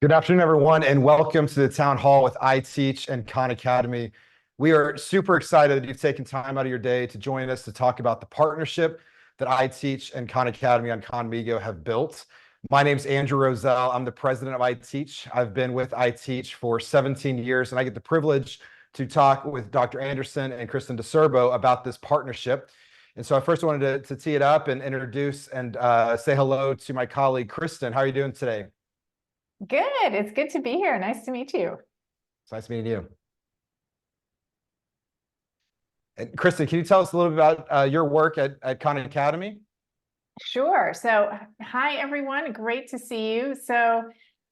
Good afternoon, everyone, and welcome to the town hall with iteach and Khan Academy. We are super excited that you've taken time out of your day to join us to talk about the partnership that iteach and Khan Academy on Khanmigo have built. My name's Andrew Roselle. I'm the president of iteach. I've been with iteach for 17 years, and I get the privilege to talk with Dr. Anderson and Kristen DeSerbo about this partnership. And so I first wanted to tee it up and introduce and say hello to my colleague, Kristen. How are you doing today? Good. It's good to be here. Nice to meet you. It's nice meeting you. And Kristen, can you tell us a little bit about your work at Khan Academy? Sure. So, hi, everyone. Great to see you. So,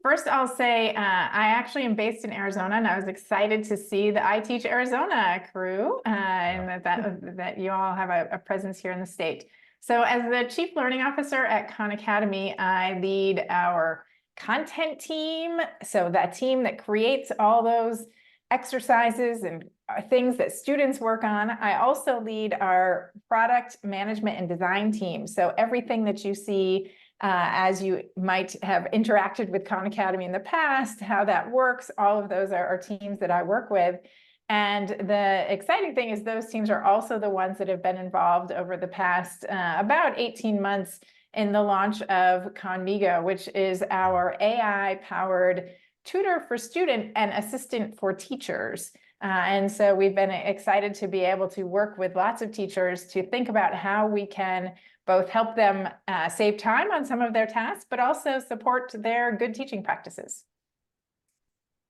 first, I'll say I actually am based in Arizona, and I was excited to see the iteach Arizona crew and that you all have a presence here in the state. So, as the Chief Learning Officer at Khan Academy, I lead our content team. So, that team that creates all those exercises and things that students work on. I also lead our product management and design team. So everything that you see as you might have interacted with Khan Academy in the past, how that works, all of those are teams that I work with. And the exciting thing is those teams are also the ones that have been involved over the past about 18 months in the launch of Khanmigo, which is our AI-powered tutor for student and assistant for teachers. And so we've been excited to be able to work with lots of teachers to think about how we can both help them save time on some of their tasks, but also support their good teaching practices.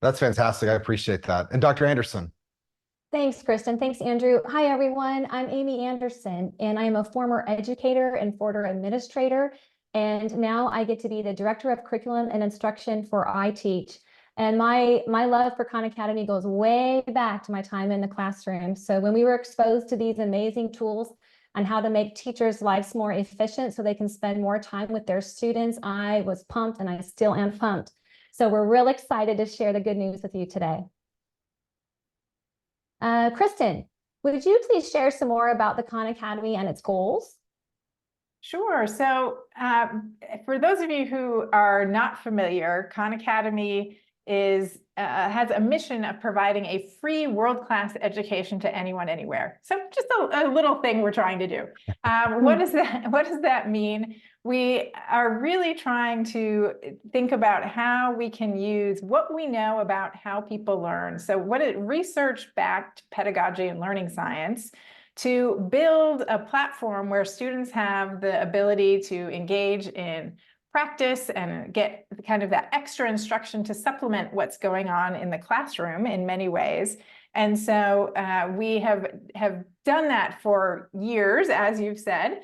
That's fantastic. I appreciate that. And Dr. Anderson. Thanks, Kristen. Thanks, Andrew. Hi, everyone. I'm Amy Anderson, and I'm a former educator and former administrator. And now I get to be the Director of Curriculum and Instruction for iteach. And my love for Khan Academy goes way back to my time in the classroom. So when we were exposed to these amazing tools on how to make teachers' lives more efficient so they can spend more time with their students, I was pumped, and I still am pumped. So we're real excited to share the good news with you today. Kristen, would you please share some more about the Khan Academy and its goals? Sure. So for those of you who are not familiar, Khan Academy has a mission of providing a free world-class education to anyone, anywhere. So just a little thing we're trying to do. What does that mean? We are really trying to think about how we can use what we know about how people learn. So research-backed pedagogy and learning science to build a platform where students have the ability to engage in practice and get kind of that extra instruction to supplement what's going on in the classroom in many ways. And so we have done that for years, as you've said,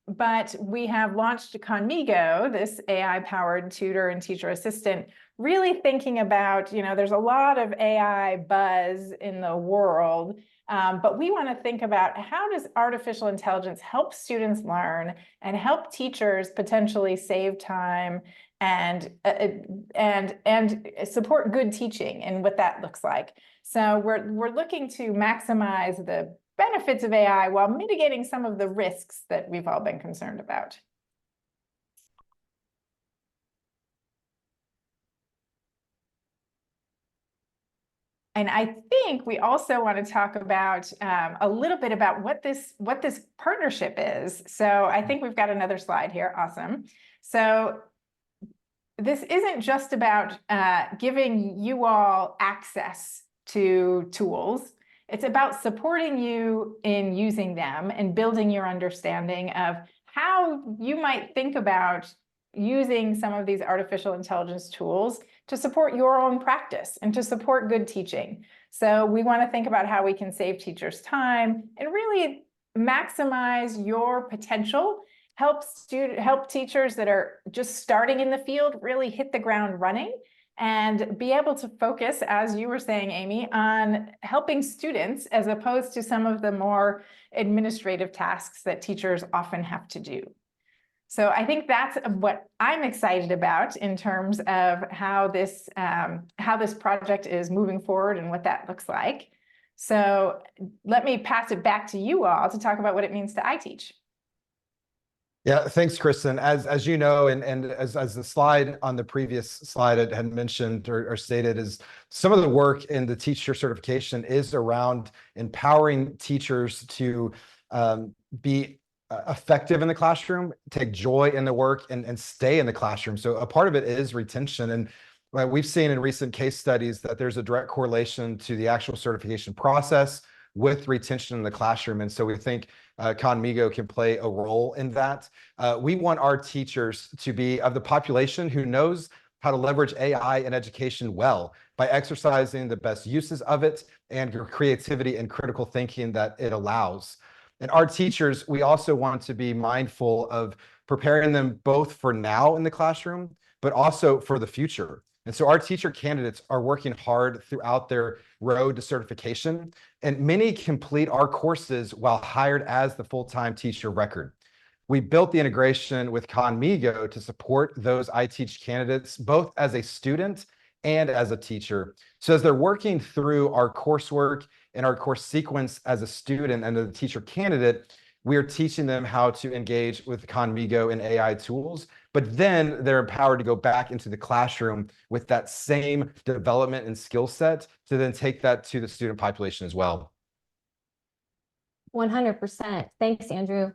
but we have launched Khanmigo, this AI-powered tutor and teacher assistant, really thinking about, there's a lot of AI buzz in the world, but we want to think about how does artificial intelligence help students learn and help teachers potentially save time and support good teaching and what that looks like. So we're looking to maximize the benefits of AI while mitigating some of the risks that we've all been concerned about. And I think we also want to talk about a little bit about what this partnership is. So I think we've got another slide here. Awesome. So this isn't just about giving you all access to tools. It's about supporting you in using them and building your understanding of how you might think about using some of these artificial intelligence tools to support your own practice and to support good teaching. So we want to think about how we can save teachers time and really maximize your potential, help teachers that are just starting in the field really hit the ground running and be able to focus, as you were saying, Amy, on helping students as opposed to some of the more administrative tasks that teachers often have to do. So I think that's what I'm excited about in terms of how this project is moving forward and what that looks like. So let me pass it back to you all to talk about what it means to iteach. Yeah, thanks, Kristen. As you know, and as the slide on the previous slide had mentioned or stated, is some of the work in the teacher certification is around empowering teachers to be effective in the classroom, take joy in the work, and stay in the classroom. So a part of it is retention. And we've seen in recent case studies that there's a direct correlation to the actual certification process with retention in the classroom. And so we think Khanmigo can play a role in that. We want our teachers to be of the population who knows how to leverage AI in education well by exercising the best uses of it and your creativity and critical thinking that it allows. And our teachers, we also want to be mindful of preparing them both for now in the classroom, but also for the future. And so our teacher candidates are working hard throughout their road to certification, and many complete our courses while hired as the full-time teacher record. We built the integration with Khanmigo to support those iteach candidates, both as a student and as a teacher. So as they're working through our coursework and our course sequence as a student and as a teacher candidate, we are teaching them how to engage with Khanmigo and AI tools, but then they're empowered to go back into the classroom with that same development and skill set to then take that to the student population as well. 100%. Thanks, Andrew.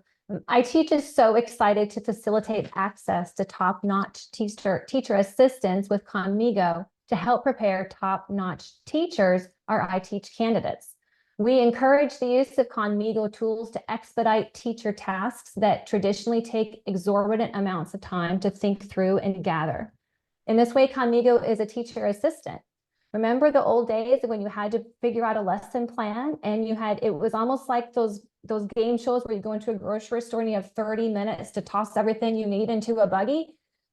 iteach is so excited to facilitate access to top-notch teacher assistants with Khanmigo to help prepare top-notch teachers, our iteach candidates. We encourage the use of Khanmigo tools to expedite teacher tasks that traditionally take exorbitant amounts of time to think through and gather. In this way, Khanmigo is a teacher assistant. Remember the old days when you had to figure out a lesson plan and it was almost like those game shows where you go into a grocery store and you have 30 minutes to toss everything you need into a buggy.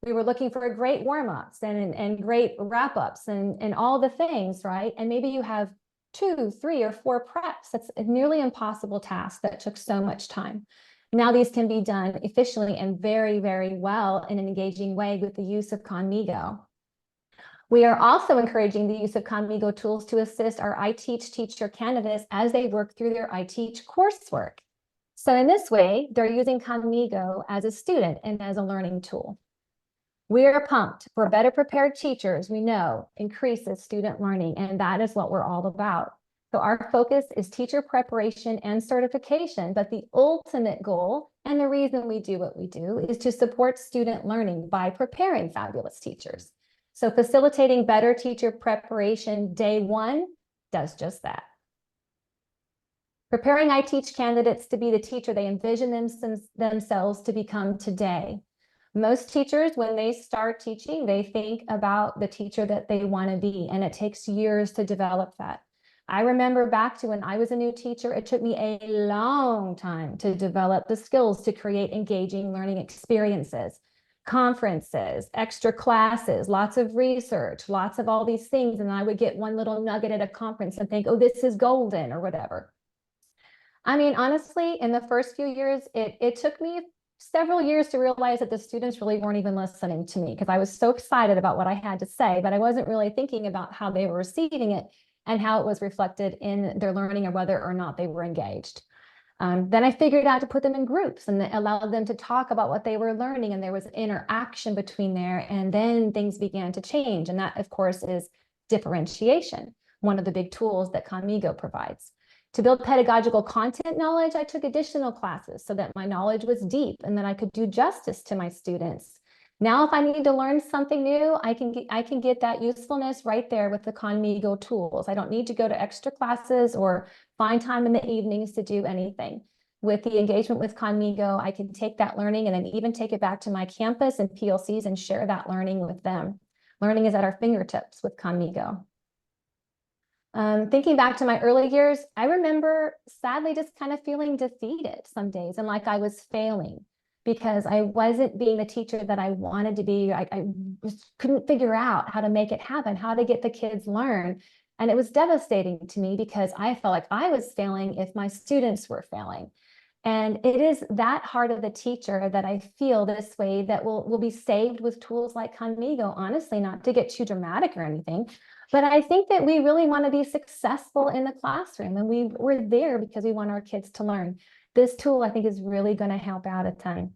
We were looking for great warm-ups and great wrap-ups and all the things, right? And maybe you have 2, 3, or 4 preps. That's a nearly impossible task that took so much time. Now these can be done efficiently and very, very well in an engaging way with the use of Khanmigo. We are also encouraging the use of Khanmigo tools to assist our iteach teacher candidates as they work through their iteach coursework. So in this way, they're using Khanmigo as a student and as a learning tool. We are pumped for better prepared teachers. We know increases student learning, and that is what we're all about. So our focus is teacher preparation and certification, but the ultimate goal and the reason we do what we do is to support student learning by preparing fabulous teachers. So facilitating better teacher preparation day one does just that. Preparing iteach candidates to be the teacher they envision themselves to become today. Most teachers, when they start teaching, they think about the teacher that they want to be, and it takes years to develop that. I remember back to when I was a new teacher, it took me a long time to develop the skills to create engaging learning experiences, conferences, extra classes, lots of research, lots of all these things. And I would get one little nugget at a conference and think, oh, this is golden or whatever. I mean, honestly, in the first few years, it took me several years to realize that the students really weren't even listening to me because I was so excited about what I had to say, but I wasn't really thinking about how they were receiving it and how it was reflected in their learning or whether or not they were engaged. Then I figured out to put them in groups and allowed them to talk about what they were learning, and there was interaction between there, and then things began to change. And that, of course, is differentiation, one of the big tools that Khanmigo provides. To build pedagogical content knowledge, I took additional classes so that my knowledge was deep and that I could do justice to my students. Now, if I need to learn something new, I can get that usefulness right there with the Khanmigo tools. I don't need to go to extra classes or find time in the evenings to do anything. With the engagement with Khanmigo, I can take that learning and then even take it back to my campus and PLCs and share that learning with them. Learning is at our fingertips with Khanmigo. Thinking back to my early years, I remember sadly just kind of feeling defeated some days and like I was failing because I wasn't being the teacher that I wanted to be. I just couldn't figure out how to make it happen, how to get the kids learn. And it was devastating to me because I felt like I was failing if my students were failing. And it is that heart of the teacher that I feel this way that will be saved with tools like Khanmigo, honestly, not to get too dramatic or anything. But I think that we really want to be successful in the classroom, and we're there because we want our kids to learn. This tool, I think, is really going to help out a ton.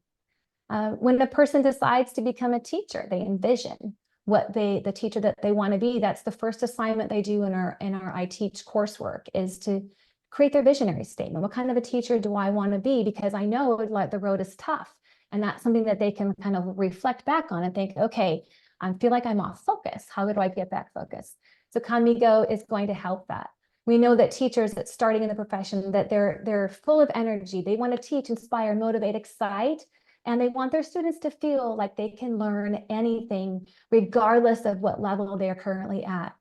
When a person decides to become a teacher, they envision the teacher that they want to be. That's the first assignment they do in our iteach coursework, is to create their visionary statement. What kind of a teacher do I want to be? Because I know like the road is tough, and that's something that they can kind of reflect back on and think, okay, I feel like I'm off focus. How do I get back focused? So Khanmigo is going to help that. We know that teachers that's starting in the profession, that they're full of energy. They want to teach, inspire, motivate, excite, and they want their students to feel like they can learn anything, regardless of what level they're currently at.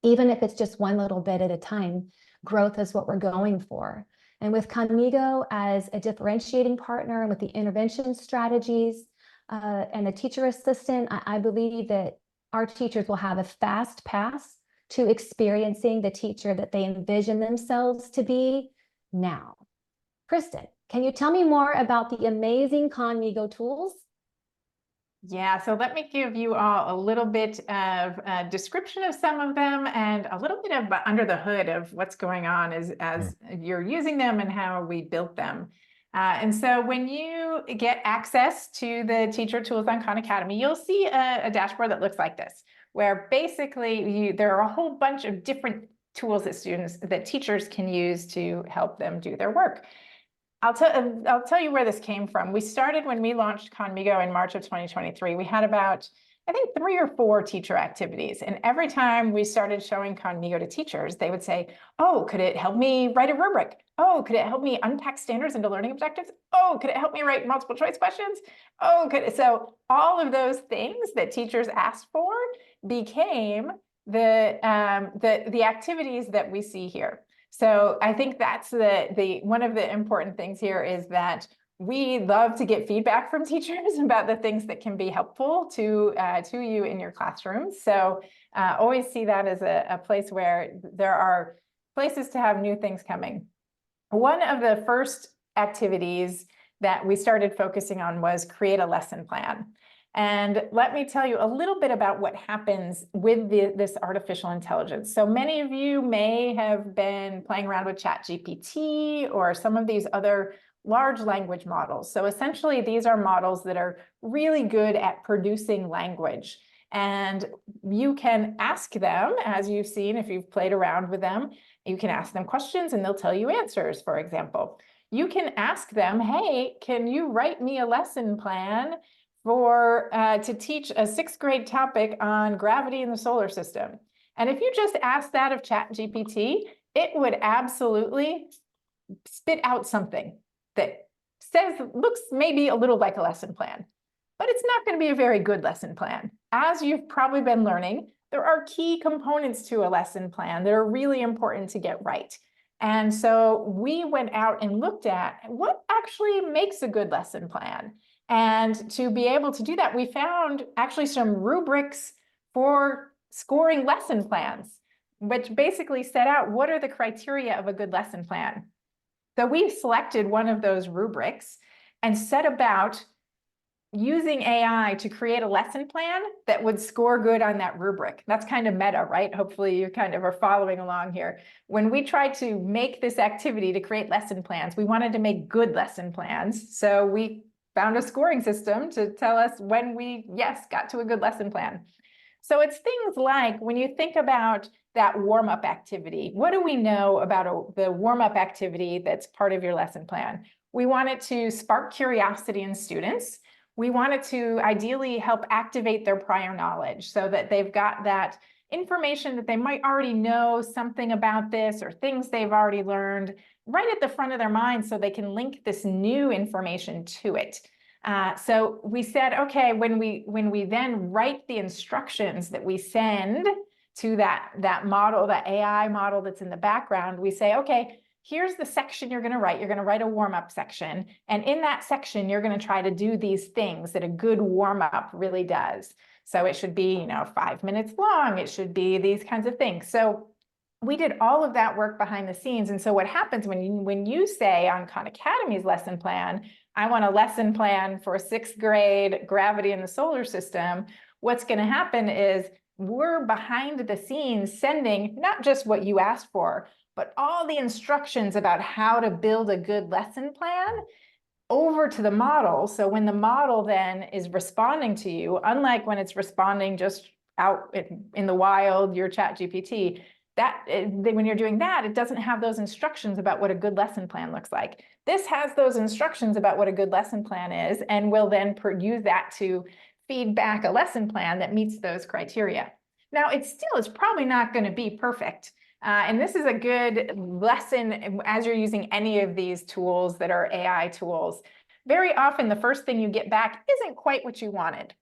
Even if it's just one little bit at a time, growth is what we're going for. And with Khanmigo as a differentiating partner, and with the intervention strategies and the teacher assistant, I believe that our teachers will have a fast path to experiencing the teacher that they envision themselves to be now. Kristen, can you tell me more about the amazing Khanmigo tools? Yeah, so let me give you all a little bit of a description of some of them and a little bit of under the hood of what's going on as you're using them and how we built them. And so when you get access to the teacher tools on Khan Academy, you'll see a dashboard that looks like this, where basically there are a whole bunch of different tools that teachers can use to help them do their work. I'll tell you where this came from. We started when we launched Khanmigo in March of 2023. We had about, I think, 3 or 4 teacher activities. And every time we started showing Khanmigo to teachers, they would say, oh, could it help me write a rubric? Oh, could it help me unpack standards into learning objectives? Oh, could it help me write multiple choice questions? Oh, so all of those things that teachers asked for became the activities that we see here. So I think that's one of the important things here is that we love to get feedback from teachers about the things that can be helpful to you in your classrooms. So always see that as a place where there are places to have new things coming. One of the first activities that we started focusing on was create a lesson plan. And let me tell you a little bit about what happens with this artificial intelligence. So many of you may have been playing around with ChatGPT or some of these other large language models. So essentially, these are models that are really good at producing language. And you can ask them, as you've seen, if you've played around with them, you can ask them questions and they'll tell you answers, for example. You can ask them, hey, can you write me a lesson plan to teach a 6th grade topic on gravity in the solar system? And if you just ask that of ChatGPT, it would absolutely spit out something that looks maybe a little like a lesson plan, but it's not going to be a very good lesson plan. As you've probably been learning, there are key components to a lesson plan that are really important to get right. And so we went out and looked at what actually makes a good lesson plan. And to be able to do that, we found actually some rubrics for scoring lesson plans, which basically set out what are the criteria of a good lesson plan. So we selected one of those rubrics and set about using AI to create a lesson plan that would score good on that rubric. That's kind of meta, right? Hopefully you kind of are following along here. When we tried to make this activity to create lesson plans, we wanted to make good lesson plans. So we found a scoring system to tell us when we, yes, got to a good lesson plan. So it's things like when you think about that warm-up activity, what do we know about the warm-up activity that's part of your lesson plan? We want it to spark curiosity in students. We want it to ideally help activate their prior knowledge so that they've got that information that they might already know something about this or things they've already learned right at the front of their mind so they can link this new information to it. So we said, okay, when we then write the instructions that we send to that model, that AI model that's in the background, we say, okay, here's the section you're going to write. You're going to write a warm-up section. And in that section, you're going to try to do these things that a good warm-up really does. So it should be, 5 minutes long. It should be these kinds of things. So we did all of that work behind the scenes. And so what happens when you say on Khan Academy's lesson plan, I want a lesson plan for 6th grade gravity in the solar system, what's going to happen is we're behind the scenes sending not just what you asked for, but all the instructions about how to build a good lesson plan over to the model. So when the model then is responding to you, unlike when it's responding just out in the wild, your chat GPT, when you're doing that, it doesn't have those instructions about what a good lesson plan looks like. This has those instructions about what a good lesson plan is, and will then use that to feed back a lesson plan that meets those criteria. Now, it still is probably not going to be perfect. And this is a good lesson as you're using any of these tools that are AI tools. Very often, the first thing you get back isn't quite what you wanted.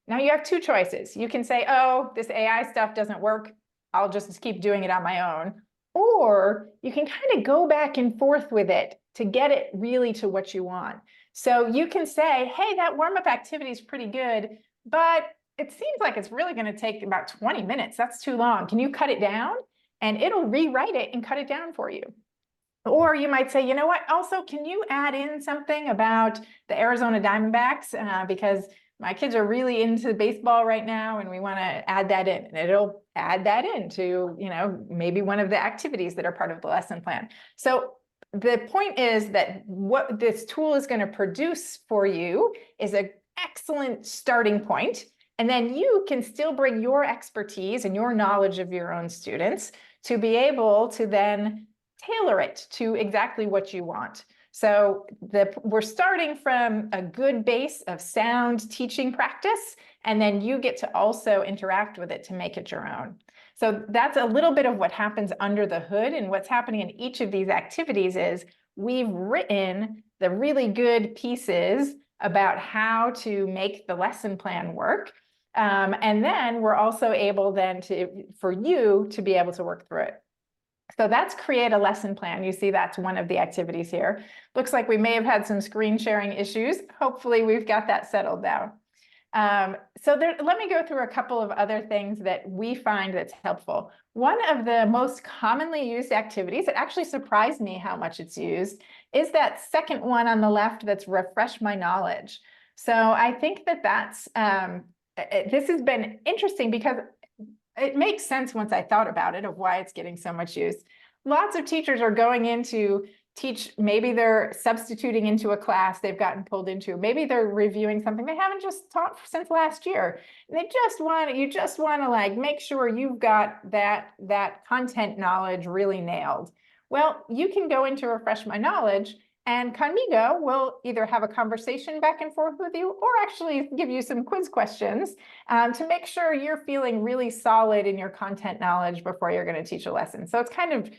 Now, you have two choices. You can say, oh, this AI stuff doesn't work. I'll just keep doing it on my own. Or you can kind of go back and forth with it to get it really to what you want. So you can say, hey, that warm-up activity is pretty good, but it seems like it's really going to take about 20 minutes. That's too long. Can you cut it down? And it'll rewrite it and cut it down for you. Or you might say, you know what, also, can you add in something about the Arizona Diamondbacks? Because my kids are really into baseball right now, and we want to add that in. And it'll add that into, maybe one of the activities that are part of the lesson plan. So the point is that what this tool is going to produce for you is an excellent starting point. And then you can still bring your expertise and your knowledge of your own students to be able to then tailor it to exactly what you want. So we're starting from a good base of sound teaching practice, and then you get to also interact with it to make it your own. So that's a little bit of what happens under the hood, and what's happening in each of these activities is we've written the really good pieces about how to make the lesson plan work. And then we're also able then for you to be able to work through it. So that's create a lesson plan. You see that's one of the activities here. Looks like we may have had some screen sharing issues. Hopefully we've got that settled down. Let me go through a couple of other things that we find that's helpful. One of the most commonly used activities, it actually surprised me how much it's used, is that second one on the left that's refresh my knowledge. So I think this has been interesting because it makes sense once I thought about it of why it's getting so much use. Lots of teachers are going in to teach, maybe they're substituting into a class they've gotten pulled into. Maybe they're reviewing something they haven't just taught since last year. And you just want to like make sure you've got that content knowledge really nailed. Well, you can go into refresh my knowledge, and Khanmigo will either have a conversation back and forth with you or actually give you some quiz questions to make sure you're feeling really solid in your content knowledge before you're going to teach a lesson. So it's kind of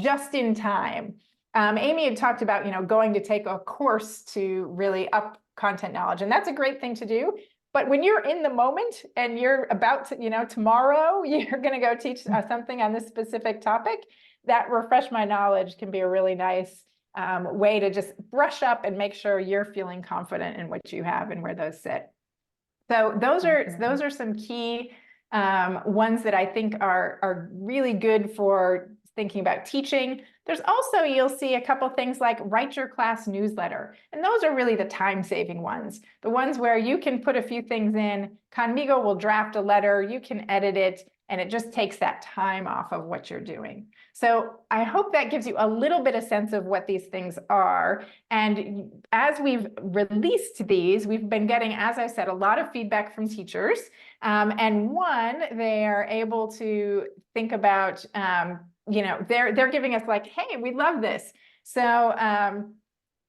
just in time. Amy had talked about, going to take a course to really up content knowledge, and that's a great thing to do. But when you're in the moment and you're about to, tomorrow, you're going to go teach something on this specific topic, that refresh my knowledge can be a really nice way to just brush up and make sure you're feeling confident in what you have and where those sit. So those are some key ones that I think are really good for thinking about teaching. There's also, you'll see a couple things like write your class newsletter. And those are really the time-saving ones. The ones where you can put a few things in, Khanmigo will draft a letter, you can edit it, and it just takes that time off of what you're doing. So I hope that gives you a little bit of sense of what these things are. And as we've released these, we've been getting, as I said, a lot of feedback from teachers. And one, they are able to think about, they're giving us like, hey, we love this. So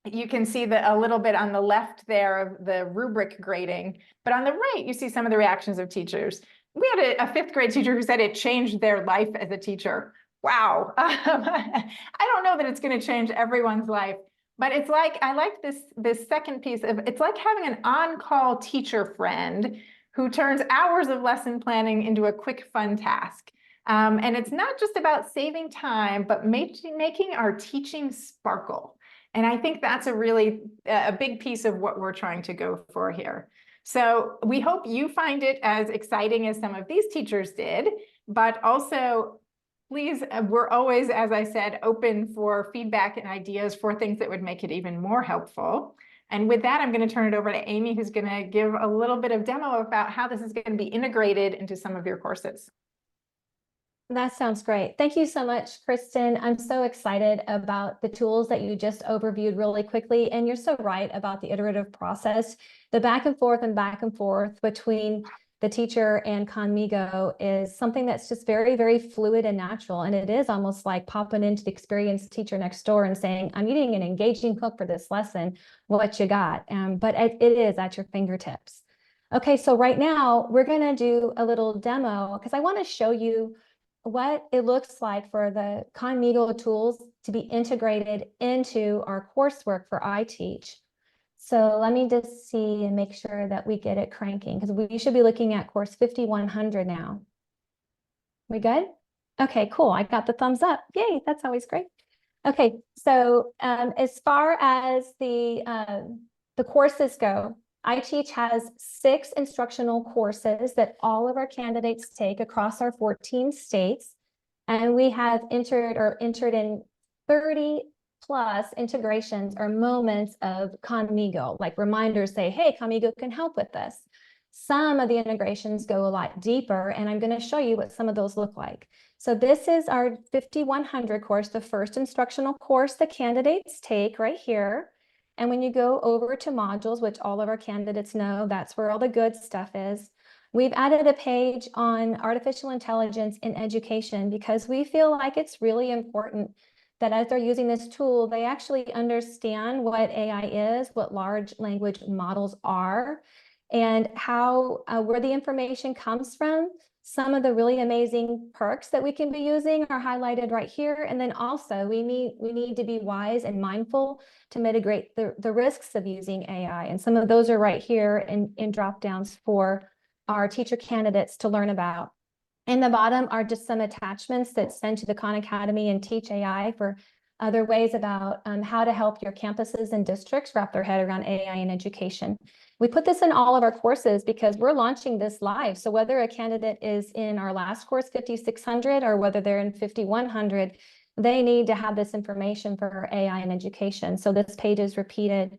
you can see a little bit on the left there of the rubric grading, but on the right, you see some of the reactions of teachers. We had a fifth grade teacher who said it changed their life as a teacher. Wow. I don't know that it's going to change everyone's life, but it's like, I like this second piece of, it's like having an on-call teacher friend who turns hours of lesson planning into a quick, fun task. And it's not just about saving time, but making our teaching sparkle. And I think that's a big piece of what we're trying to go for here. So we hope you find it as exciting as some of these teachers did, but also please, we're always, as I said, open for feedback and ideas for things that would make it even more helpful. And with that, I'm going to turn it over to Amy, who's going to give a little bit of demo about how this is going to be integrated into some of your courses. That sounds great. Thank you so much, Kristen. I'm so excited about the tools that you just overviewed really quickly. And you're so right about the iterative process. The back and forth between the teacher and Khanmigo is something that's just very, very fluid and natural. And it is almost like popping into the experienced teacher next door and saying, I'm needing an engaging hook for this lesson. What you got? But it is at your fingertips. Okay, so right now we're going to do a little demo because I want to show you what it looks like for the Khanmigo tools to be integrated into our coursework for iteach. So let me just see and make sure that we get it cranking because we should be looking at course 5100 now. We good? Okay, cool. I got the thumbs up. Yay, that's always great. Okay, so as far as the courses go, iteach has 6 instructional courses that all of our candidates take across our 14 states. And we have entered in 30 plus integrations or moments of Khanmigo, like reminders say, hey, Khanmigo can help with this. Some of the integrations go a lot deeper, and I'm going to show you what some of those look like. So this is our 5100 course, the first instructional course the candidates take right here. And when you go over to modules, which all of our candidates know, that's where all the good stuff is. We've added a page on artificial intelligence in education because we feel like it's really important that as they're using this tool, they actually understand what AI is, what large language models are, and how where the information comes from. Some of the really amazing perks that we can be using are highlighted right here. And then also we need to be wise and mindful to mitigate the risks of using AI. And some of those are right here in drop downs for our teacher candidates to learn about. In the bottom are just some attachments that send to the Khan Academy and Teach AI for other ways about how to help your campuses and districts wrap their head around AI in education. We put this in all of our courses because we're launching this live. So whether a candidate is in our last course, 5600, or whether they're in 5100, they need to have this information for AI in education. So this page is repeated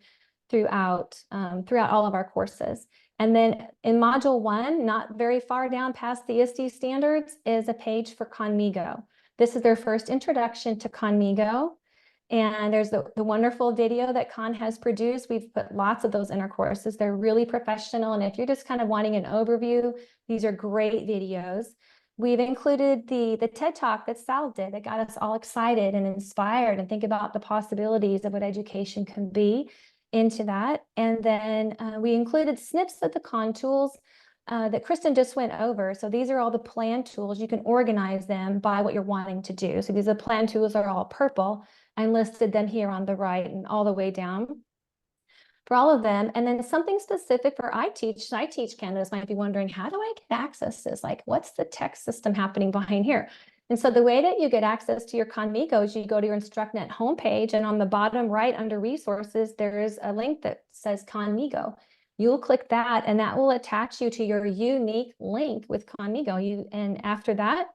throughout all of our courses. And then in module 1, not very far down past the ISTE standards, is a page for Khanmigo. This is their first introduction to Khanmigo. And there's the wonderful video that Khan has produced. We've put lots of those in our courses. They're really professional. And if you're just kind of wanting an overview, these are great videos. We've included the TED Talk that Sal did that got us all excited and inspired and think about the possibilities of what education can be into that. And then we included snips of the Khan tools that Kristen just went over. So these are all the plan tools. You can organize them by what you're wanting to do. So these are plan tools are all purple. I listed them here on the right and all the way down for all of them. And then something specific for iteach candidates might be wondering, how do I get access to this? Like, what's the text system happening behind here? And so the way that you get access to your Khanmigo is you go to your InstructNet homepage, and on the bottom right under resources, there is a link that says Khanmigo. You'll click that, and that will attach you to your unique link with Khanmigo. And after that,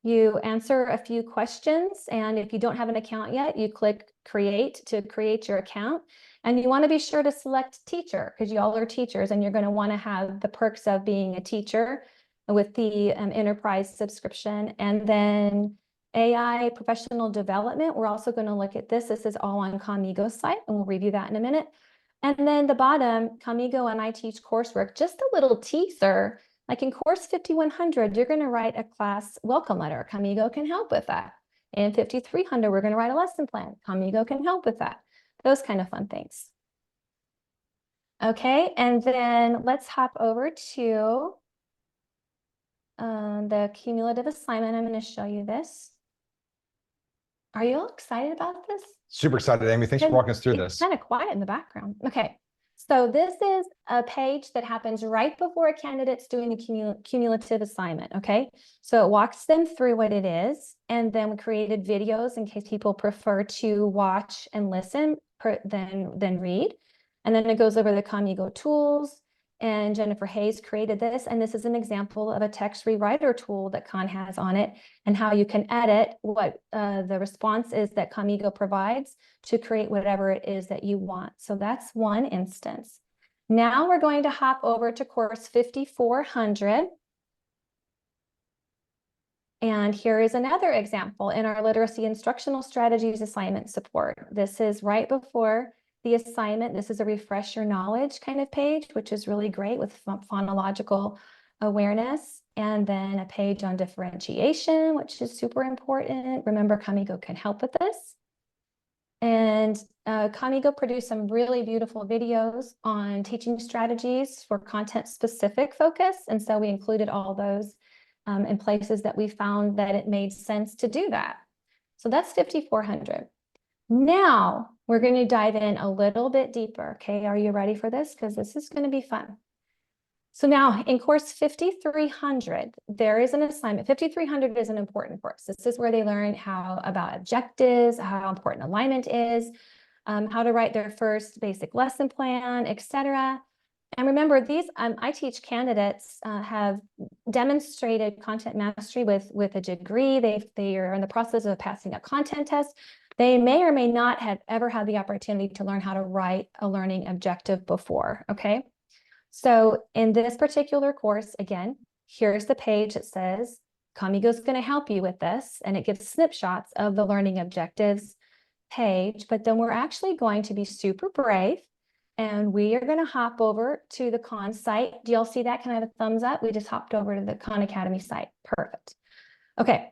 you answer a few questions. And if you don't have an account yet, you click create to create your account. And you want to be sure to select teacher because you all are teachers and you're going to want to have the perks of being a teacher with the enterprise subscription. And then AI professional development, we're also going to look at this. This is all on Khanmigo's site, and we'll review that in a minute. And then the bottom, Khanmigo and iteach coursework, just a little teaser. Like in course 5100, you're going to write a class welcome letter. Khanmigo can help with that. In 5300, we're going to write a lesson plan. Khanmigo can help with that. Those kind of fun things. Okay, and then let's hop over to the cumulative assignment. I'm going to show you this. Are you all excited about this? Super excited, Amy. Thanks for walking us through this. It's kind of quiet in the background. Okay. So this is a page that happens right before a candidate's doing the cumulative assignment, okay? So it walks them through what it is, and then we created videos in case people prefer to watch and listen than read. And then it goes over the Khanmigo tools, and Jennifer Hayes created this, and this is an example of a text rewriter tool that Khan has on it and how you can edit what the response is that Khanmigo provides to create whatever it is that you want. So that's one instance. Now we're going to hop over to course 5400. And here is another example in our literacy instructional strategies assignment support. This is right before the assignment. This is a refresh your knowledge kind of page, which is really great with phonological awareness. And then a page on differentiation, which is super important. Remember, Khanmigo can help with this. And Khanmigo produced some really beautiful videos on teaching strategies for content-specific focus. And so we included all those in places that we found that it made sense to do that. So that's 5,400. Now we're going to dive in a little bit deeper. Okay, are you ready for this? Because this is going to be fun. So now in course 5,300, there is an assignment. 5,300 is an important course. This is where they learn about objectives, how important alignment is, how to write their first basic lesson plan, etc. And remember, these iteach candidates have demonstrated content mastery with a degree. They are in the process of passing a content test. They may or may not have ever had the opportunity to learn how to write a learning objective before, okay? So in this particular course, again, here's the page that says, Khanmigo is going to help you with this, and it gives snapshots of the learning objectives page, but then we're actually going to be super brave, and we are going to hop over to the Khan site. Do y'all see that? Can I have a thumbs up? We just hopped over to the Khan Academy site. Perfect. Okay,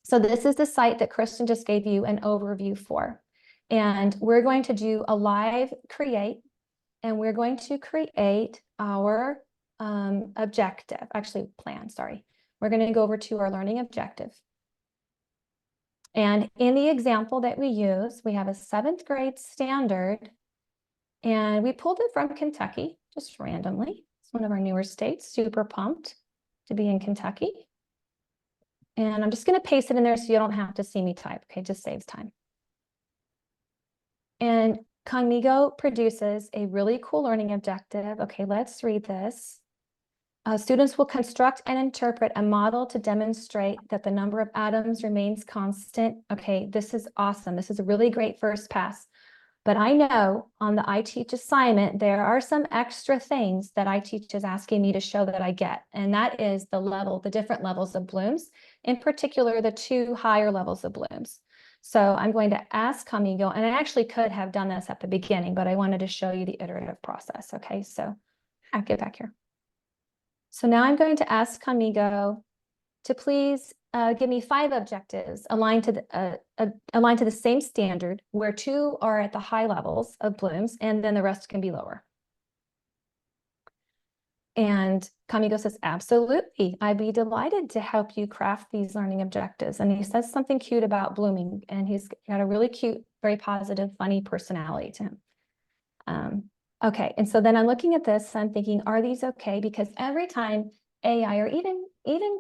so this is the site that Kristen just gave you an overview for, and we're going to do a live create. And we're going to create our objective, actually plan, sorry. We're going to go over to our learning objective. And in the example that we use, we have a 7th grade standard, and we pulled it from Kentucky, just randomly. It's one of our newer states, super pumped to be in Kentucky. And I'm just going to paste it in there so you don't have to see me type, okay, just saves time. And Khanmigo produces a really cool learning objective. Okay, let's read this. Students will construct and interpret a model to demonstrate that the number of atoms remains constant. Okay, this is awesome. This is a really great first pass. But I know on the iteach assignment, there are some extra things that iteach is asking me to show that I get. And that is the different levels of blooms, in particular, the 2 higher levels of blooms. So I'm going to ask Khanmigo, and I actually could have done this at the beginning, but I wanted to show you the iterative process. Okay, so I'll get back here. So now I'm going to ask Khanmigo to please give me 5 objectives aligned to the same standard, where 2 are at the high levels of blooms, and then the rest can be lower. And Khanmigo says, absolutely, I'd be delighted to help you craft these learning objectives. And he says something cute about blooming, and he's got a really cute, very positive, funny personality to him. Okay, and so then I'm looking at this, I'm thinking, are these okay? Because every time AI or even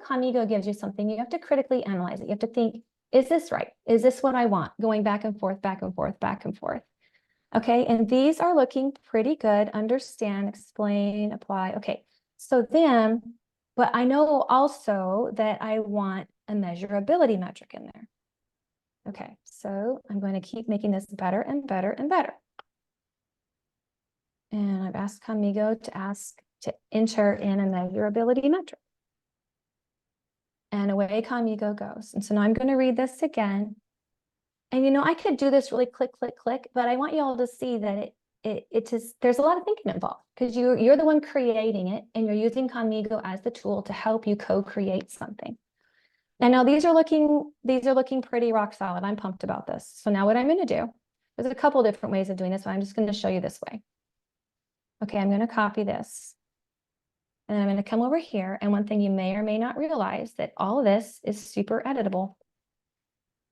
Khanmigo gives you something, you have to critically analyze it. You have to think, is this right? Is this what I want? Going back and forth, back and forth, back and forth. Okay, and these are looking pretty good. Understand, explain, apply. Okay, so then, but I know also that I want a measurability metric in there. Okay, so I'm going to keep making this better and better and better. And I've asked Khanmigo to enter in a measurability metric. And away Khanmigo goes. And so now I'm going to read this again. And you know, I could do this really click, click, click, but I want you all to see that there's a lot of thinking involved, because you're the one creating it, and you're using Khanmigo as the tool to help you co-create something. And now these are looking pretty rock solid. I'm pumped about this. So now what I'm going to do, there's a couple different ways of doing this, but I'm just going to show you this way. Okay, I'm going to copy this. And I'm going to come over here. And one thing you may or may not realize, that all of this is super editable.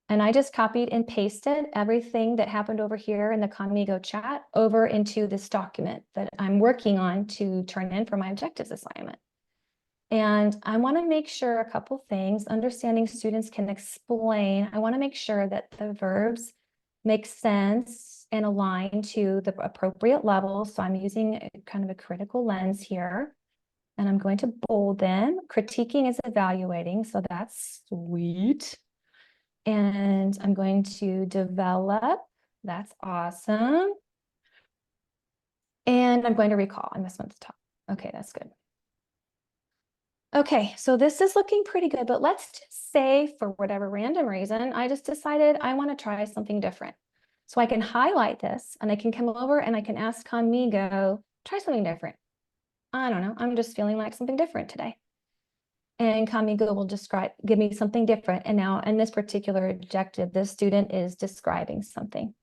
And I just copied and pasted everything that happened over here in the Khanmigo chat over into this document that I'm working on to turn in for my objectives assignment. And I want to make sure a couple things, understanding students can explain. I want to make sure that the verbs make sense and align to the appropriate level. So I'm using kind of a critical lens here. And I'm going to bold them. Critiquing is evaluating, so that's sweet. And I'm going to develop. That's awesome. And I'm going to recall. I missed one at the top. Okay, that's good. Okay, so this is looking pretty good, but let's just say for whatever random reason, I just decided I want to try something different. So I can highlight this and I can come over and I can ask Khanmigo, try something different. I don't know, I'm just feeling like something different today. And Khanmigo will give me something different. And now in this particular objective, this student is describing something.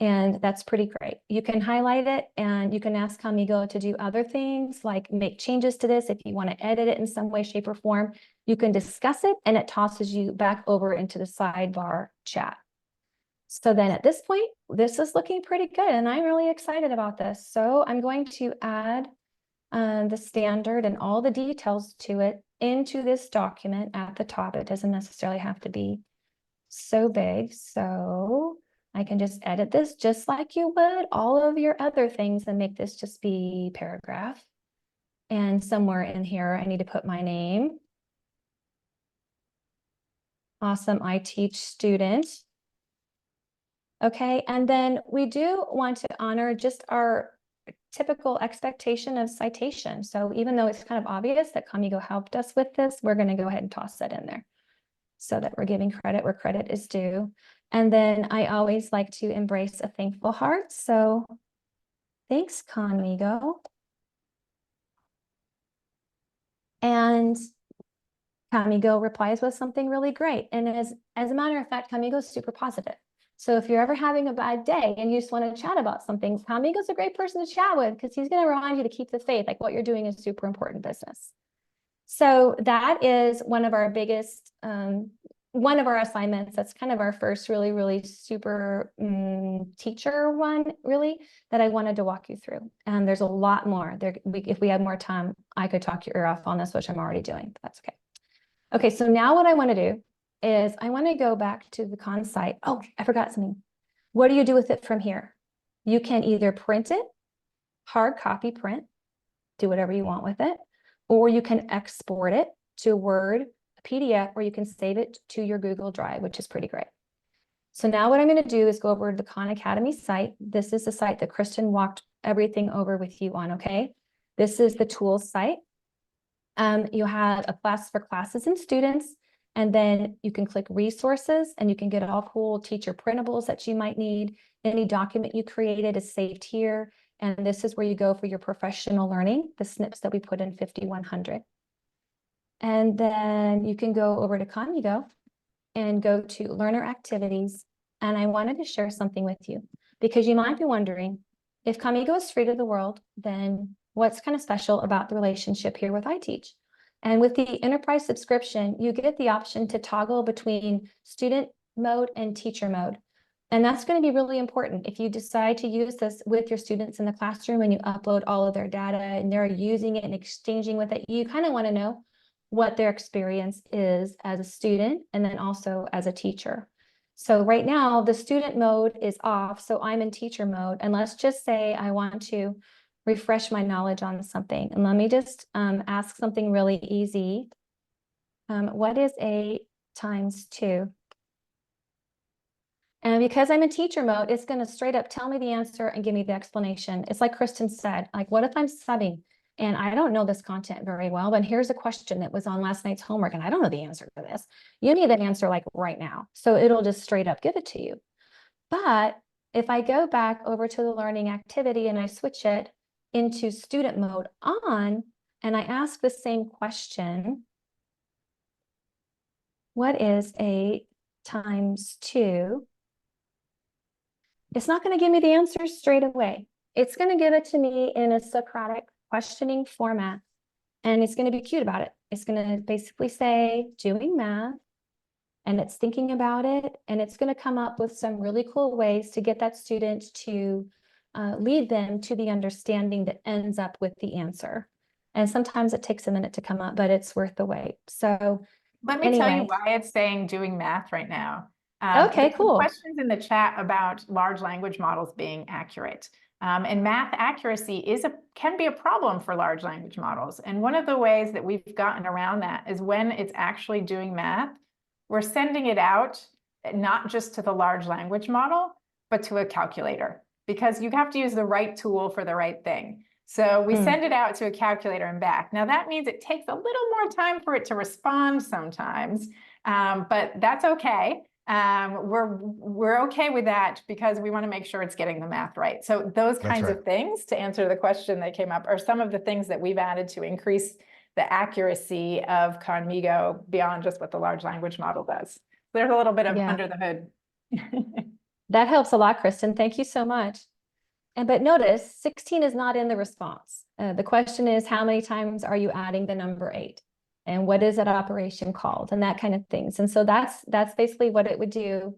And that's pretty great. You can highlight it and you can ask Khanmigo to do other things like make changes to this. If you want to edit it in some way, shape, or form, you can discuss it and it tosses you back over into the sidebar chat. So then at this point, this is looking pretty good and I'm really excited about this. So I'm going to add the standard and all the details to it into this document at the top. It doesn't necessarily have to be so big. So I can just edit this just like you would all of your other things and make this just be paragraph. And somewhere in here, I need to put my name. Awesome, I teach student. Okay, and then we do want to honor just our typical expectation of citation. So even though it's kind of obvious that Khanmigo helped us with this, we're going to go ahead and toss that in there so that we're giving credit where credit is due. And then I always like to embrace a thankful heart. So thanks, Khanmigo. And Khanmigo replies with something really great. And as a matter of fact, Khanmigo is super positive. So if you're ever having a bad day and you just want to chat about something, Khanmigo's a great person to chat with because he's going to remind you to keep the faith. Like what you're doing is super important business. So that is one of our biggest, one of our assignments. That's kind of our first really, really super teacher one, really, that I wanted to walk you through. And there's a lot more. If we had more time, I could talk your ear off on this, which I'm already doing, but that's okay. Okay, so now what I want to do is I want to go back to the Khan site. Oh, I forgot something. What do you do with it from here? You can either print it, hard copy print, do whatever you want with it, or you can export it to Word, a PDF, or you can save it to your Google Drive, which is pretty great. So now what I'm going to do is go over to the Khan Academy site. This is the site that Kristen walked everything over with you on, okay? This is the tools site. You have a class for classes and students, and then you can click resources and you can get all cool teacher printables that you might need. Any document you created is saved here. And this is where you go for your professional learning, the snips that we put in 5100. And then you can go over to Khanmigo and go to learner activities. And I wanted to share something with you because you might be wondering if Khanmigo is free to the world, then what's kind of special about the relationship here with iteach? And with the enterprise subscription, you get the option to toggle between student mode and teacher mode. And that's going to be really important. If you decide to use this with your students in the classroom and you upload all of their data and they're using it and exchanging with it, you kind of want to know what their experience is as a student and then also as a teacher. So right now the student mode is off, so I'm in teacher mode. And let's just say I want to refresh my knowledge on something. And let me just ask something really easy. What is 8 times 2? And because I'm in teacher mode, it's going to straight up tell me the answer and give me the explanation. It's like Kristen said, like, what if I'm subbing and I don't know this content very well, but here's a question that was on last night's homework and I don't know the answer to this. You need that answer like right now. So it'll just straight up give it to you. But if I go back over to the learning activity and I switch it into student mode on, and I ask the same question, what is 8 times 2? It's not going to give me the answer straight away. It's going to give it to me in a Socratic questioning format, and it's going to be cute about it. It's going to basically say doing math, and it's thinking about it, and it's going to come up with some really cool ways to get that student to lead them to the understanding that ends up with the answer. And sometimes it takes a minute to come up, but it's worth the wait. So let me tell you why it's saying doing math right now. Okay, cool. Questions in the chat about large language models being accurate. And math accuracy can be a problem for large language models. And one of the ways that we've gotten around that is when it's actually doing math, we're sending it out not just to the large language model, but to a calculator, because you have to use the right tool for the right thing. So we send it out to a calculator and back. Now that means it takes a little more time for it to respond sometimes, but that's okay. We're okay with that because we want to make sure it's getting the math right. So those kinds of things, to answer the question that came up, are some of the things that we've added to increase the accuracy of Khanmigo beyond just what the large language model does. There's a little bit of under the hood. That helps a lot, Kristen. Thank you so much. But notice 16 is not in the response. The question is, how many times are you adding the number 8? And what is that operation called? And that kind of things. And so that's basically what it would do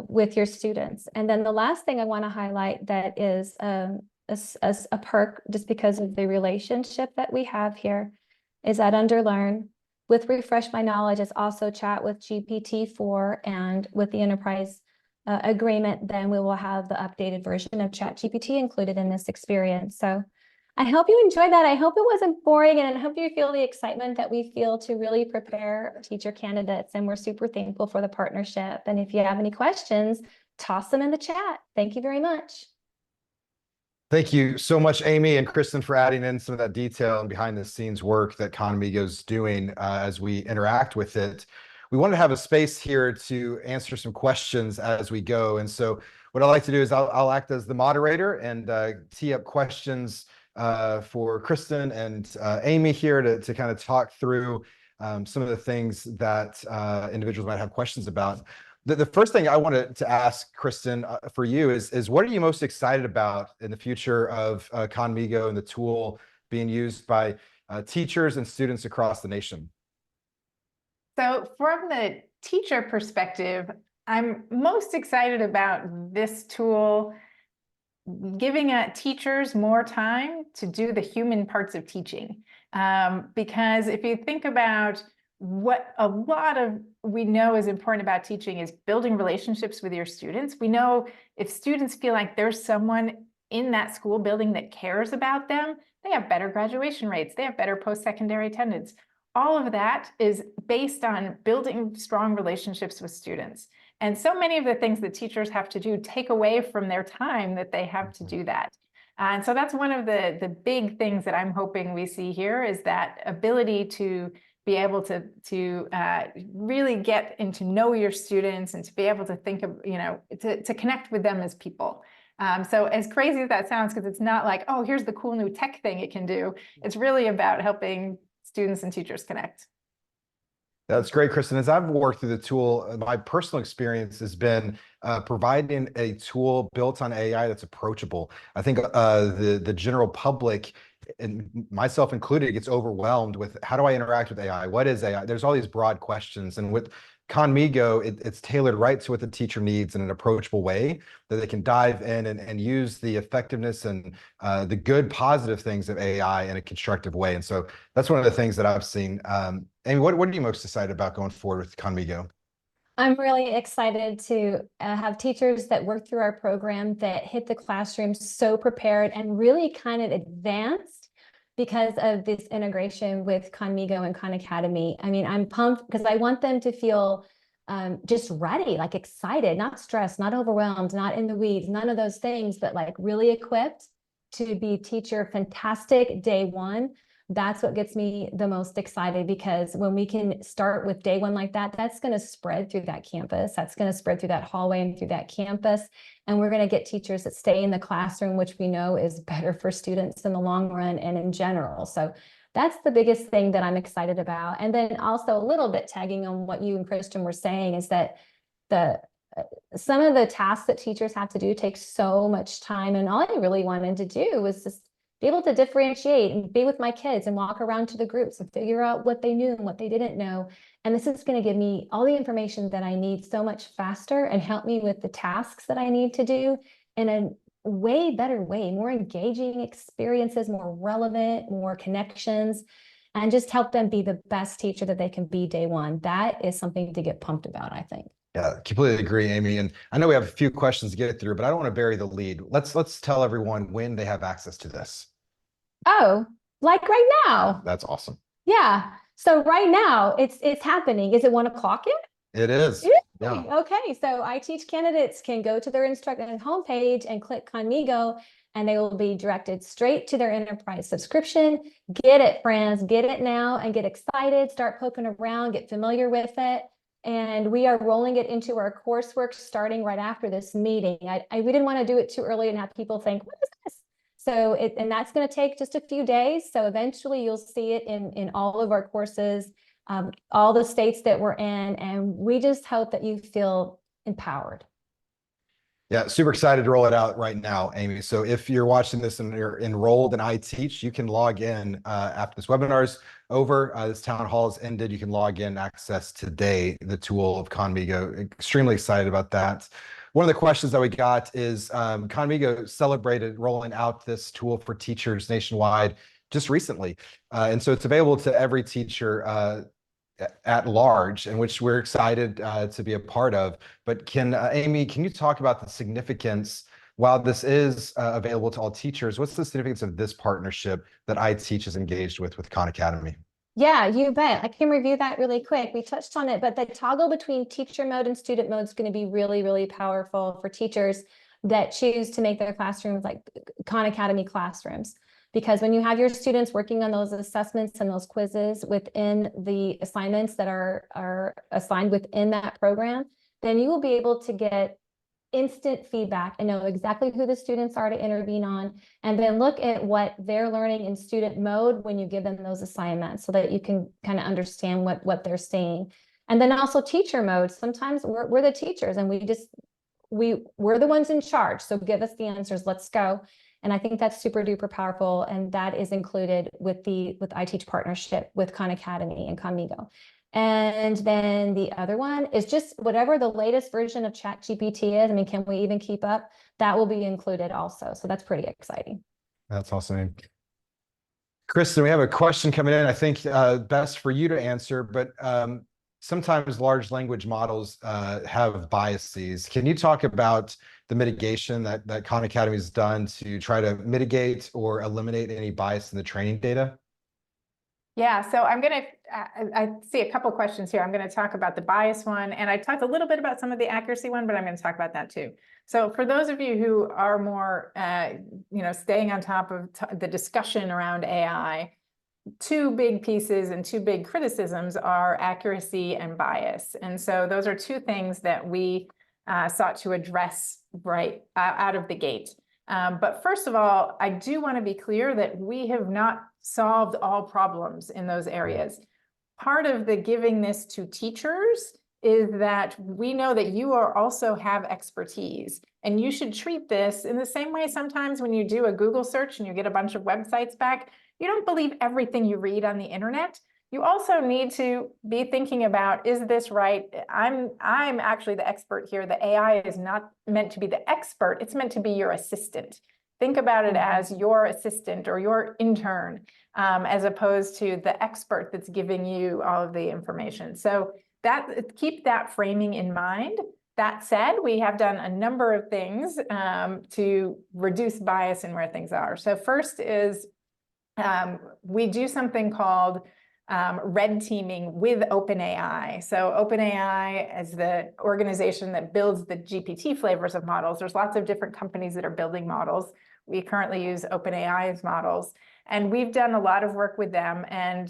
with your students. And then the last thing I want to highlight that is a perk, just because of the relationship that we have here, is that under Learn, with Refresh My Knowledge, is also chat with GPT-4, and with the enterprise agreement, then we will have the updated version of ChatGPT included in this experience. So I hope you enjoyed that. I hope it wasn't boring, and I hope you feel the excitement that we feel to really prepare teacher candidates. And we're super thankful for the partnership. And if you have any questions, toss them in the chat. Thank you very much. Thank you so much, Amy and Kristen, for adding in some of that detail and behind the scenes work that Khanmigo is doing as we interact with it. We want to have a space here to answer some questions as we go. And so what I like to do is I'll act as the moderator and tee up questions for Kristen and Amy here to kind of talk through some of the things that individuals might have questions about. The first thing I wanted to ask, Kristen, for you is what are you most excited about in the future of Khanmigo and the tool being used by teachers and students across the nation? So from the teacher perspective, I'm most excited about this tool giving teachers more time to do the human parts of teaching. Because if you think about what a lot of we know is important about teaching is building relationships with your students. We know if students feel like there's someone in that school building that cares about them, they have better graduation rates, they have better post-secondary attendance. All of that is based on building strong relationships with students. And so many of the things that teachers have to do take away from their time that they have to do that. And so that's one of the big things that I'm hoping we see here, is that ability to be able to really get and to know your students, and to be able to think of, to connect with them as people. So as crazy as that sounds, because it's not like, oh, here's the cool new tech thing it can do. It's really about helping students and teachers connect. That's great, Kristen. As I've worked through the tool, my personal experience has been providing a tool built on AI that's approachable. I think the general public, and myself included, gets overwhelmed with, how do I interact with AI? What is AI? There's all these broad questions. And with Khanmigo, it's tailored right to what the teacher needs in an approachable way, that they can dive in and use the effectiveness and the good, positive things of AI in a constructive way. And so that's one of the things that I've seen. Amy, what are you most excited about going forward with Khanmigo? I'm really excited to have teachers that work through our program that hit the classroom so prepared and really kind of advanced because of this integration with Khanmigo and Khan Academy. I mean, I'm pumped because I want them to feel just ready, like excited, not stressed, not overwhelmed, not in the weeds, none of those things, but like really equipped to be teacher fantastic day one. That's what gets me the most excited, because when we can start with day one like that, that's going to spread through that campus. That's going to spread through that hallway and through that campus. And we're going to get teachers that stay in the classroom, which we know is better for students in the long run and in general. So that's the biggest thing that I'm excited about. And then also a little bit tagging on what you and Kristen were saying is that some of the tasks that teachers have to do take so much time. And all I really wanted to do was just be able to differentiate and be with my kids and walk around to the groups and figure out what they knew and what they didn't know. And this is going to give me all the information that I need so much faster and help me with the tasks that I need to do in a way better way, more engaging experiences, more relevant, more connections, and just help them be the best teacher that they can be day one. That is something to get pumped about, I think. Yeah, completely agree, Amy. And I know we have a few questions to get through, but I don't want to bury the lead. Let's tell everyone when they have access to this. Oh, like right now. That's awesome. Yeah. So right now it's happening. Is it 1 o'clock yet? It is. Yeah. Okay. So iteach candidates can go to their instructor homepage and click Khanmigo and they will be directed straight to their enterprise subscription. Get it, friends, get it now and get excited, start poking around, get familiar with it. And we are rolling it into our coursework starting right after this meeting. We didn't want to do it too early and have people think, what is this? So and that's going to take just a few days. So eventually you'll see it in all of our courses, all the states that we're in. And we just hope that you feel empowered. Yeah, super excited to roll it out right now, Amy. So if you're watching this and you're enrolled in iteach, you can log in after this webinar's over. This town hall is ended. You can log in, access today the tool of Khanmigo. Extremely excited about that. One of the questions that we got is Khanmigo celebrated rolling out this tool for teachers nationwide just recently. And so it's available to every teacher at large, and which we're excited to be a part of. But Amy, can you talk about the significance, while this is available to all teachers, what's the significance of this partnership that iteach is engaged with Khan Academy? Yeah, you bet. I can review that really quick. We touched on it, but the toggle between teacher mode and student mode is going to be really, really powerful for teachers that choose to make their classrooms like Khan Academy classrooms. Because when you have your students working on those assessments and those quizzes within the assignments that are assigned within that program, then you will be able to get instant feedback and know exactly who the students are to intervene on, and then look at what they're learning in student mode when you give them those assignments so that you can kind of understand what they're seeing. And then also teacher mode. Sometimes we're the teachers and we're the ones in charge. So give us the answers, let's go. And I think that's super duper powerful. And that is included with iteach partnership with Khan Academy and Khanmigo. And then the other one is just whatever the latest version of ChatGPT is. I mean, can we even keep up? That will be included also. So that's pretty exciting. That's awesome. Kristen, we have a question coming in, I think best for you to answer, but sometimes large language models have biases. Can you talk about the mitigation that Khan Academy has done to try to mitigate or eliminate any bias in the training data? Yeah, so I see a couple questions here. I'm going to talk about the bias one, and I talked a little bit about some of the accuracy one, but I'm going to talk about that too. So for those of you who are more, staying on top of the discussion around AI, two big pieces and two big criticisms are accuracy and bias. And so those are two things that we sought to address right out of the gate. But first of all, I do want to be clear that we have not solved all problems in those areas. Part of the giving this to teachers is that we know that you also have expertise, and you should treat this in the same way sometimes when you do a Google search and you get a bunch of websites back. You don't believe everything you read on the internet. You also need to be thinking about, is this right? I'm actually the expert here. The AI is not meant to be the expert. It's meant to be your assistant. Think about it as your assistant or your intern, as opposed to the expert that's giving you all of the information. So keep that framing in mind. That said, we have done a number of things to reduce bias in where things are. So first is we do something called red teaming with OpenAI. So OpenAI is the organization that builds the GPT flavors of models. There's lots of different companies that are building models. We currently use OpenAI's models, and we've done a lot of work with them and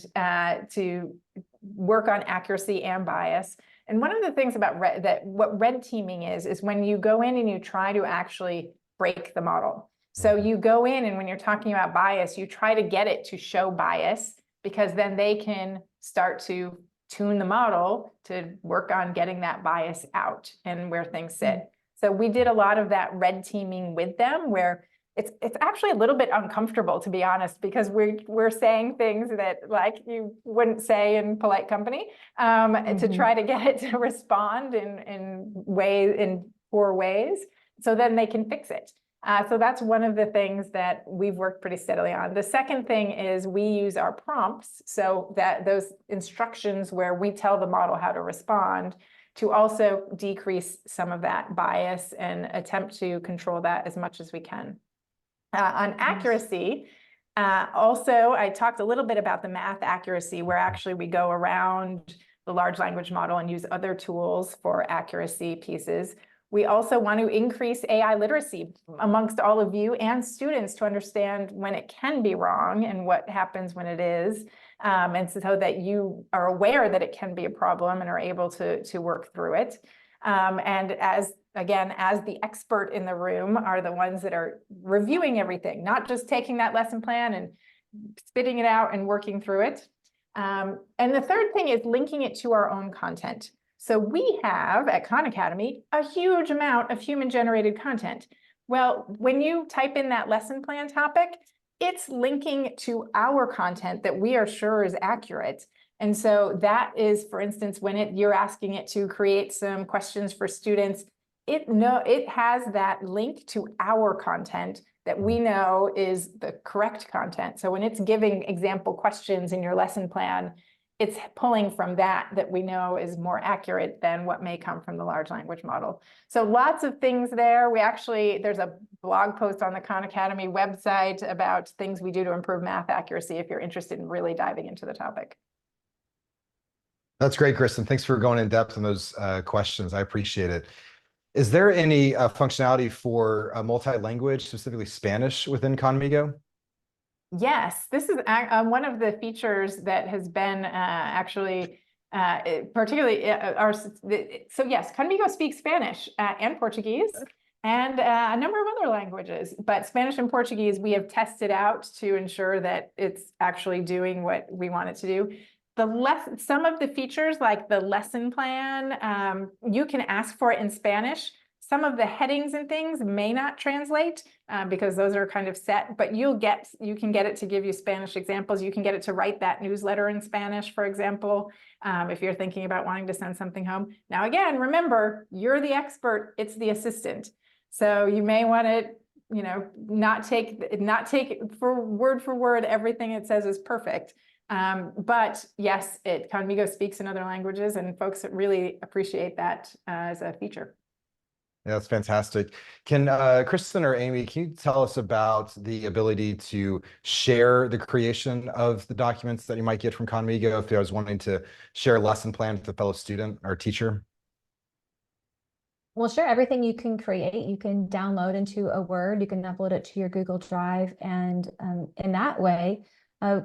to work on accuracy and bias. And one of the things about what red teaming is when you go in and you try to actually break the model. So you go in, and when you're talking about bias, you try to get it to show bias, because then they can start to tune the model to work on getting that bias out and where things sit. So we did a lot of that red teaming with them, where it's actually a little bit uncomfortable, to be honest, because we're saying things that like you wouldn't say in polite company, to try to get it to respond in poor ways, so then they can fix it. So that's one of the things that we've worked pretty steadily on. The second thing is we use our prompts, so that those instructions where we tell the model how to respond, to also decrease some of that bias and attempt to control that as much as we can. On accuracy, also, I talked a little bit about the math accuracy, where actually we go around the large language model and use other tools for accuracy pieces. We also want to increase AI literacy amongst all of you and students to understand when it can be wrong and what happens when it is. And so that you are aware that it can be a problem and are able to work through it. And as the expert in the room are the ones that are reviewing everything, not just taking that lesson plan and spitting it out and working through it. And the third thing is linking it to our own content. So we have at Khan Academy a huge amount of human-generated content. Well, when you type in that lesson plan topic, it's linking to our content that we are sure is accurate. And so that is, for instance, when you're asking it to create some questions for students, it has that link to our content that we know is the correct content. So when it's giving example questions in your lesson plan, it's pulling from that we know is more accurate than what may come from the large language model. So lots of things there. There's a blog post on the Khan Academy website about things we do to improve math accuracy if you're interested in really diving into the topic. That's great, Kristen. Thanks for going in depth on those questions. I appreciate it. Is there any functionality for multi-language, specifically Spanish, within Khanmigo? Yes, this is one of the features that has been particularly so yes, Khanmigo speaks Spanish and Portuguese and a number of other languages, but Spanish and Portuguese we have tested out to ensure that it's actually doing what we want it to do. Some of the features like the lesson plan, you can ask for it in Spanish. Some of the headings and things may not translate because those are kind of set, but you can get it to give you Spanish examples. You can get it to write that newsletter in Spanish, for example, if you're thinking about wanting to send something home. Now, again, remember, you're the expert, it's the assistant. So you may want to, not take for word everything it says is perfect. But yes, Khanmigo speaks in other languages and folks really appreciate that as a feature. Yeah, that's fantastic. Can Kristen or Amy, can you tell us about the ability to share the creation of the documents that you might get from Khanmigo if I was wanting to share a lesson plan with a fellow student or teacher? Well, sure. Everything you can create, you can download into a Word, you can upload it to your Google Drive. And in that way,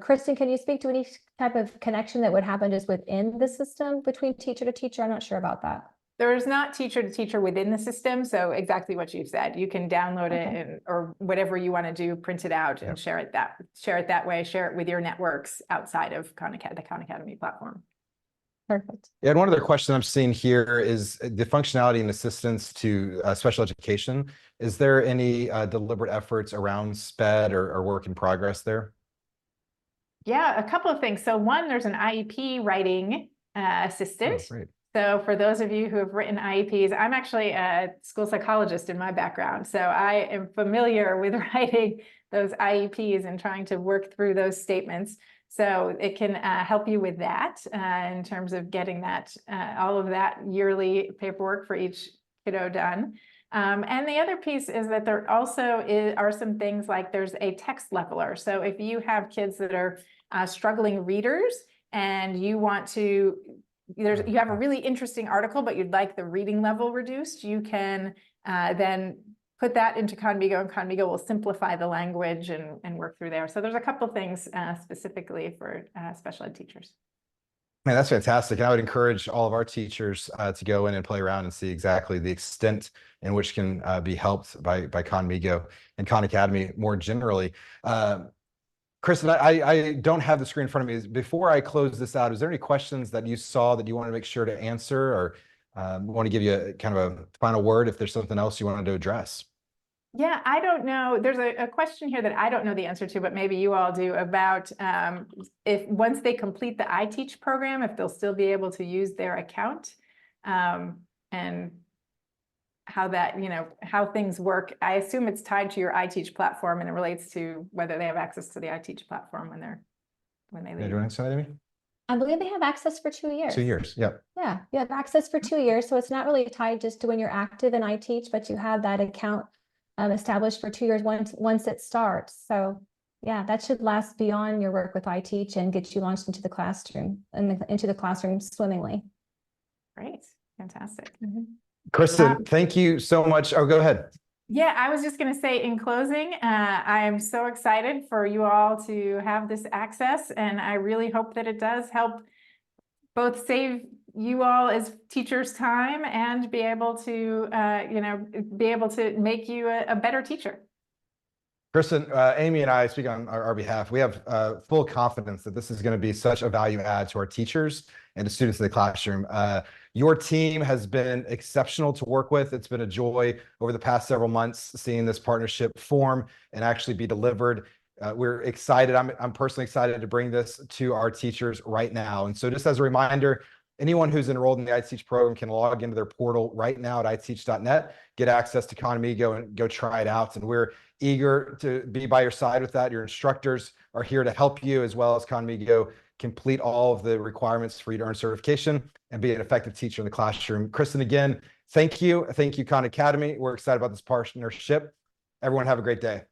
Kristen, can you speak to any type of connection that would happen just within the system between teacher to teacher? I'm not sure about that. There is not teacher to teacher within the system. So exactly what you've said, you can download it or whatever you want to do, print it out and share it that way, share it with your networks outside of the Khan Academy platform. Perfect. Yeah, and one other question I'm seeing here is the functionality and assistance to special education. Is there any deliberate efforts around SPED or work in progress there? Yeah, a couple of things. So one, there's an IEP writing assistant. Oh, great. So for those of you who have written IEPs, I'm actually a school psychologist in my background. So I am familiar with writing those IEPs and trying to work through those statements. So it can help you with that in terms of getting that all of that yearly paperwork for each kiddo done. And the other piece is that there also are some things like there's a text leveler. So if you have kids that are struggling readers and you want to you have a really interesting article, but you'd like the reading level reduced, you can then put that into Khanmigo, and Khanmigo will simplify the language and work through there. So there's a couple things specifically for special ed teachers. Man, that's fantastic. And I would encourage all of our teachers to go in and play around and see exactly the extent in which can be helped by Khanmigo and Khan Academy more generally. Kristen, I don't have the screen in front of me. Before I close this out, is there any questions that you saw that you want to make sure to answer, or want to give you a kind of a final word if there's something else you wanted to address? Yeah, I don't know. There's a question here that I don't know the answer to, but maybe you all do, about if once they complete the iteach program, if they'll still be able to use their account, and how that, how things work. I assume it's tied to your iteach platform and it relates to whether they have access to the iteach platform when they leave. Yeah, do you want to say that, Amy? I believe they have access for 2 years. 2 years, yep. Yeah, you have access for 2 years. So it's not really tied just to when you're active in iteach, but you have that account established for 2 years once it starts. So yeah, that should last beyond your work with iteach and get you launched into the classroom and into the classroom swimmingly. Great, fantastic. Kristen, thank you so much. Oh, go ahead. Yeah, I was just going to say in closing, I am so excited for you all to have this access, and I really hope that it does help both save you all as teachers time and be able to, be able to make you a better teacher. Kristen, Amy and I speak on our behalf. We have full confidence that this is going to be such a value add to our teachers and to students in the classroom. Your team has been exceptional to work with. It's been a joy over the past several months seeing this partnership form and actually be delivered. We're excited. I'm personally excited to bring this to our teachers right now. And so just as a reminder, anyone who's enrolled in the iteach program can log into their portal right now at iteach.net, get access to Khanmigo and go try it out. And we're eager to be by your side with that. Your instructors are here to help you, as well as Khanmigo complete all of the requirements for you to earn certification and be an effective teacher in the classroom. Kristen, again, thank you. Thank you, Khan Academy. We're excited about this partnership. Everyone have a great day.